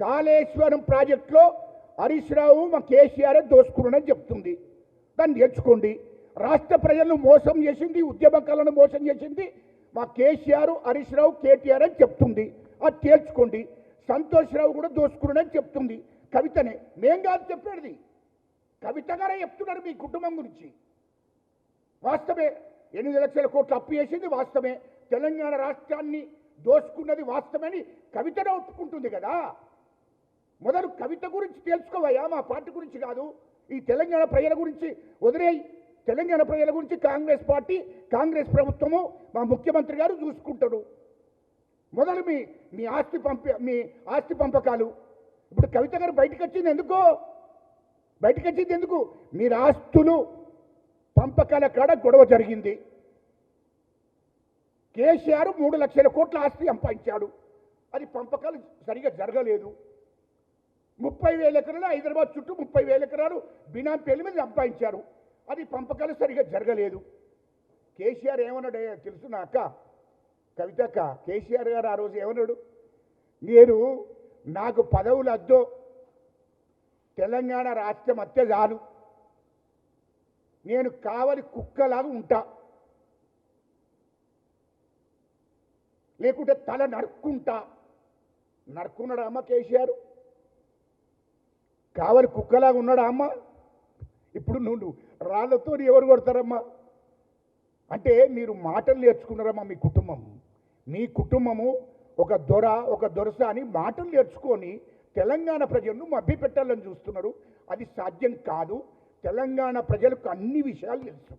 కాళేశ్వరం ప్రాజెక్టులో హరీష్ రావు మా కేసీఆర్ దోసుకున్నాడని చెప్తుంది. దాన్ని నేర్చుకోండి. రాష్ట్ర ప్రజలను మోసం చేసింది, ఉద్యమకాలను మోసం చేసింది మా కేసీఆర్, హరీష్ రావు, కేటీఆర్ అని చెప్తుంది. అది తేల్చుకోండి. సంతోష్ రావు కూడా దోసుకున్నాడని చెప్తుంది. కవితనే, మేం కాదు చెప్పేది, కవిత గారే చెప్తున్నారు మీ కుటుంబం గురించి. వాస్తవే, 8 లక్షల కోట్లు అప్పు చేసింది వాస్తవమే, తెలంగాణ రాష్ట్రాన్ని దోసుకున్నది వాస్తవని కవితనే ఒప్పుకుంటుంది కదా. మొదలు కవిత గురించి తెలుసుకోవయ్యా, మా పార్టీ గురించి కాదు. ఈ తెలంగాణ ప్రజల గురించి వదిలేయి. తెలంగాణ ప్రజల గురించి కాంగ్రెస్ పార్టీ, కాంగ్రెస్ ప్రభుత్వము, మా ముఖ్యమంత్రి గారు చూసుకుంటాడు. మొదలు మీ ఆస్తి పంపకాలు. ఇప్పుడు కవిత గారు బయటకు వచ్చింది ఎందుకు? మీరు ఆస్తులు పంపకాల కాడ గొడవ జరిగింది. కేసీఆర్ 3 లక్షల కోట్ల ఆస్తి సంపాదించాడు. అది పంపకాలు సరిగా జరగలేదు. 30,000 ఎకరాలు హైదరాబాద్ చుట్టూ 30,000 ఎకరాలు బినామీ పేర్ల మీద సంపాదించారు. అది పంపకాలు సరిగా జరగలేదు. కేసీఆర్ ఏమన్నాడు తెలుసు నా అక్క కవితక్క? కేసీఆర్ గారు ఆ రోజు ఏమన్నాడు? మీరు నాకు పదవులు వద్దు, తెలంగాణ రాష్ట్రం అత్తే చాలు, నేను కావలి కుక్కలాగా ఉంటా, లేకుంటే తల నరుక్కున్నాడా అమ్మ కేసీఆర్? కావలి కుక్కలాగా ఉన్నాడా అమ్మ? ఇప్పుడు నువ్వు రాళ్లతో ఎవరు కొడతారమ్మా? అంటే మీరు మాటలు నేర్చుకున్నారమ్మా. మీ కుటుంబము ఒక దొరస అని మాటలు నేర్చుకొని తెలంగాణ ప్రజలను మభ్యపెట్టాలని చూస్తున్నారు. అది సాధ్యం కాదు. తెలంగాణ ప్రజలకు అన్ని విషయాలు తెలుసు.